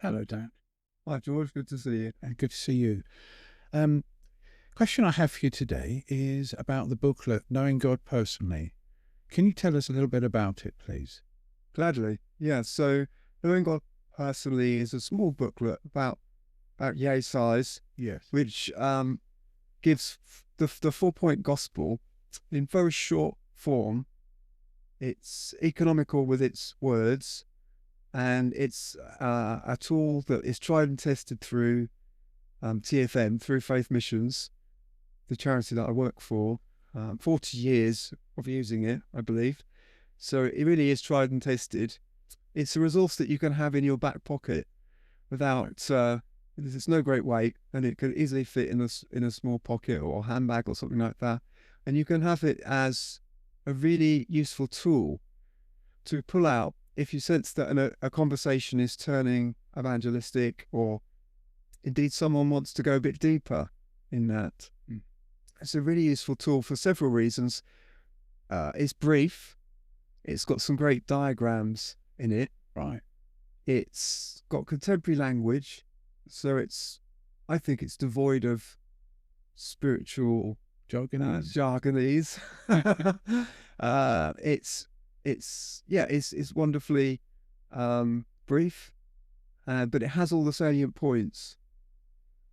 Hello, Dan. Hi, George. Good to see you. And good to see you. Question I have for you today is about the booklet, Knowing God Personally. Can you tell us a little bit about it, please? Gladly. Yeah, so Knowing God Personally is a small booklet about yay size, Yes. which gives the 4-point gospel in very short form. It's economical with its words, and it's a tool that is tried and tested through TFM, through Faith Missions, the charity that I work for. 40 years of using it, I believe. So it really is tried and tested. It's a resource that you can have in your back pocket without, it's no great weight, and it can easily fit in a small pocket or handbag or something like that. And you can have it as a really useful tool to pull out if you sense that a conversation is turning evangelistic, or indeed someone wants to go a bit deeper in that. It's a really useful tool for several reasons. It's brief. It's got some great diagrams in it. Right. It's got contemporary language, so I think it's devoid of spiritual jargonese. It's wonderfully brief, but it has all the salient points.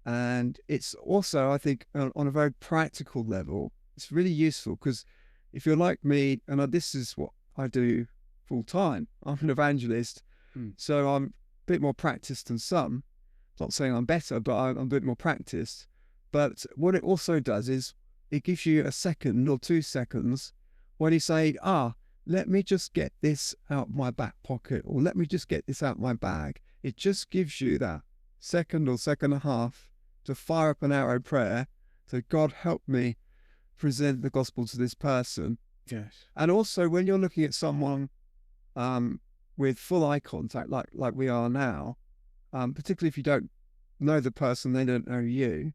And it's also, I think, on a very practical level, it's really useful because if you're like me, and this is what I do full time, I'm an evangelist, so I'm a bit more practiced than some. Not saying I'm better, but I'm a bit more practiced. But what it also does is it gives you a second or 2 seconds when you say, let me just get this out my back pocket, or let me just get this out my bag. It just gives you that second or second and a half to fire up an arrow prayer. So God, help me present the gospel to this person. Yes. And also when you're looking at someone with full eye contact, like we are now, particularly if you don't know the person, they don't know you,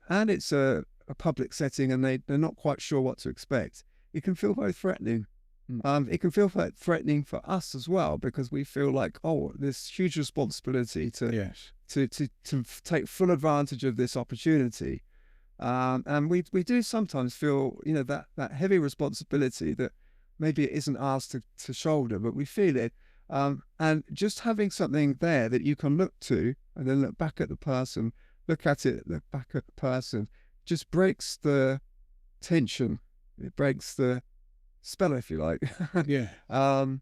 and it's a public setting and they're not quite sure what to expect, it can feel very threatening. It can feel threatening for us as well, because we feel like, this huge responsibility to take full advantage of this opportunity. And we do sometimes feel, that heavy responsibility that maybe it isn't ours to shoulder, but we feel it. And just having something there that you can look to and then look back at the person, look at it, look back at the person, just breaks the tension. It breaks the spell, if you like. Yeah. And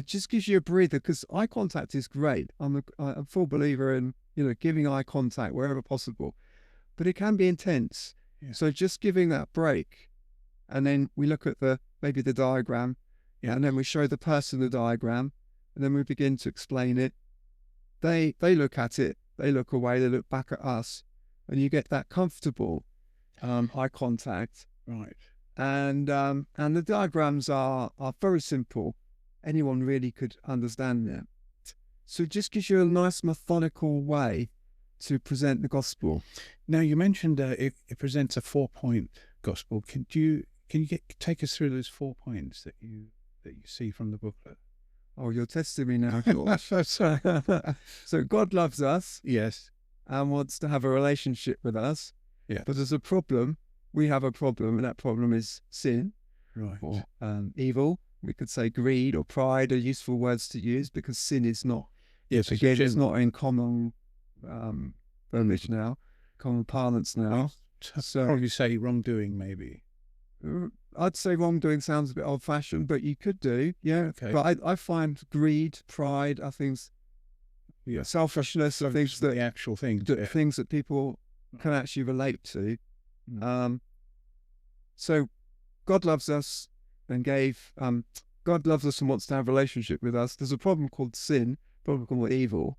just gives you a breather, because eye contact is great. I'm a full believer in, giving eye contact wherever possible, but it can be intense. Yeah. So just giving that break, and then we look at maybe the diagram, and then we show the person the diagram, and then we begin to explain it. They look at it, they look away, they look back at us, and you get that comfortable eye contact. Right. And the diagrams are very simple. Anyone really could understand them. So it just gives you a nice methodical way to present the gospel. Now, you mentioned it presents a 4-point gospel. Can you take us through those 4 points that you see from the booklet? Oh, you're testing me now, George. So God loves us. Yes. And wants to have a relationship with us. Yeah. But there's a problem. We have a problem, and that problem is sin. Right. Or evil. We could say greed or pride are useful words to use, because sin is not. Yes. Again, it's not in common language now, common parlance now. So probably say wrongdoing, maybe. I'd say wrongdoing sounds a bit old-fashioned, but you could do, yeah. Okay. But I find greed, pride are things, selfishness are things that the actual things, things that people can actually relate to. So God loves us and God loves us and wants to have a relationship with us. There's a problem called sin, a problem called evil.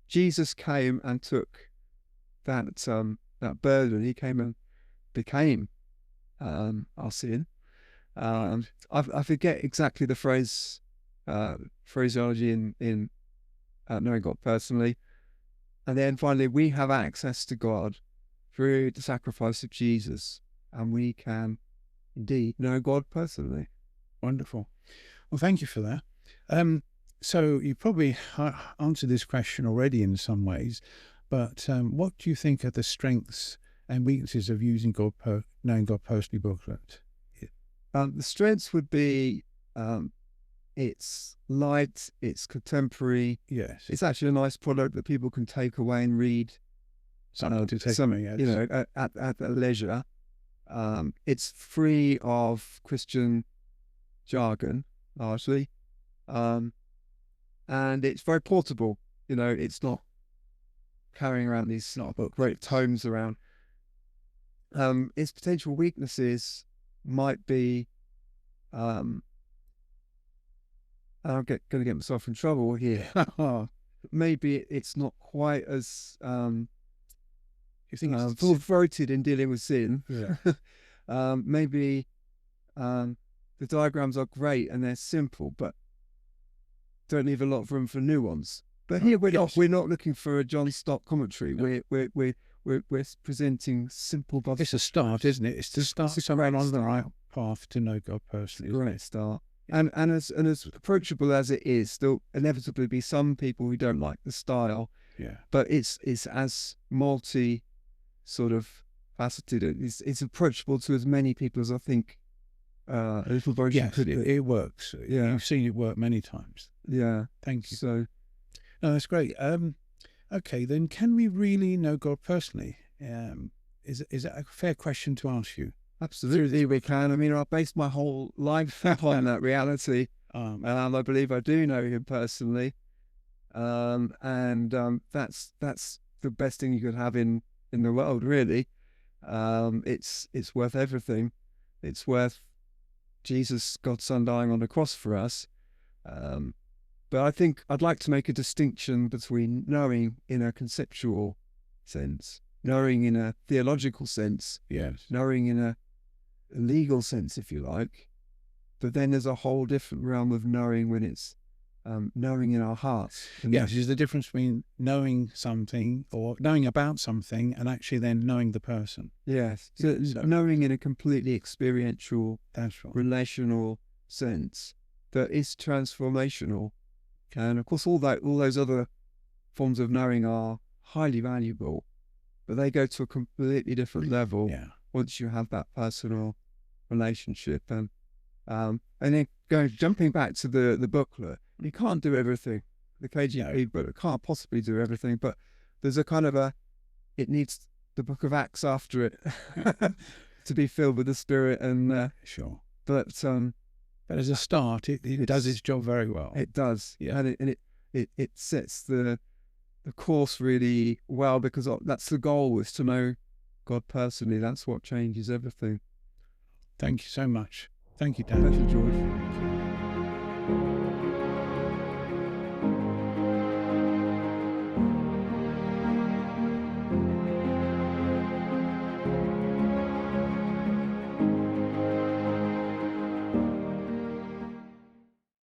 Jesus came and took that burden. He came and became our sin. I forget exactly the phraseology in knowing God personally. And then finally, we have access to God through the sacrifice of Jesus, and we can indeed know God personally. Wonderful. Well, thank you for that. So you probably answered this question already in some ways, but what do you think are the strengths and weaknesses of using Knowing God Personally booklet? The strengths would be it's light, it's contemporary. Yes. It's actually a nice product that people can take away and read. Something to take away, yes. You know, at their leisure. It's free of Christian jargon, largely. And it's very portable. You know, it's not carrying around these great tomes around. Its potential weaknesses might be, I'm going to get myself in trouble here. Maybe it's not quite as you think it's full-throated in dealing with sin. Yeah. Maybe the diagrams are great and they're simple, but don't leave a lot of room for nuance. But here we're not looking for a John Stott commentary. No. We're presenting simple. It's a start, isn't it? It's to start someone on the right path to know God personally. It's a great start. And as approachable as it is, there'll inevitably be some people who don't like the style. Yeah. But it's as multi sort of faceted. It's approachable to as many people as I think a little version could. It works. Yeah. You've seen it work many times. Yeah. Thank you. So no, that's great. Okay, then can we really know God personally? Is that a fair question to ask you? Absolutely, we can. I mean, I based my whole life upon that reality, and I believe I do know Him personally. That's the best thing you could have in the world, really. It's worth everything. It's worth Jesus, God's Son, dying on the cross for us. But I think I'd like to make a distinction between knowing in a conceptual sense, knowing in a theological sense, yes, knowing in a legal sense, if you like. But then there's a whole different realm of knowing when it's knowing in our hearts. Yes, there's the difference between knowing something or knowing about something and actually then knowing the person. Yes, so knowing in a completely experiential, that's right, relational sense that is transformational. And of course, all those other forms of knowing are highly valuable, but they go to a completely different level once you have that personal relationship. And then jumping back to the booklet, you can't do everything. The Kgp booklet can't possibly do everything, but there's a kind of it needs the Book of Acts after it to be filled with the Spirit. And sure, but as a start, it does its job very well. It does, yeah, and it sets the course really well, because that's the goal, is to know God personally. That's what changes everything. Thank you so much. Thank you, Dan. Pleasure, George.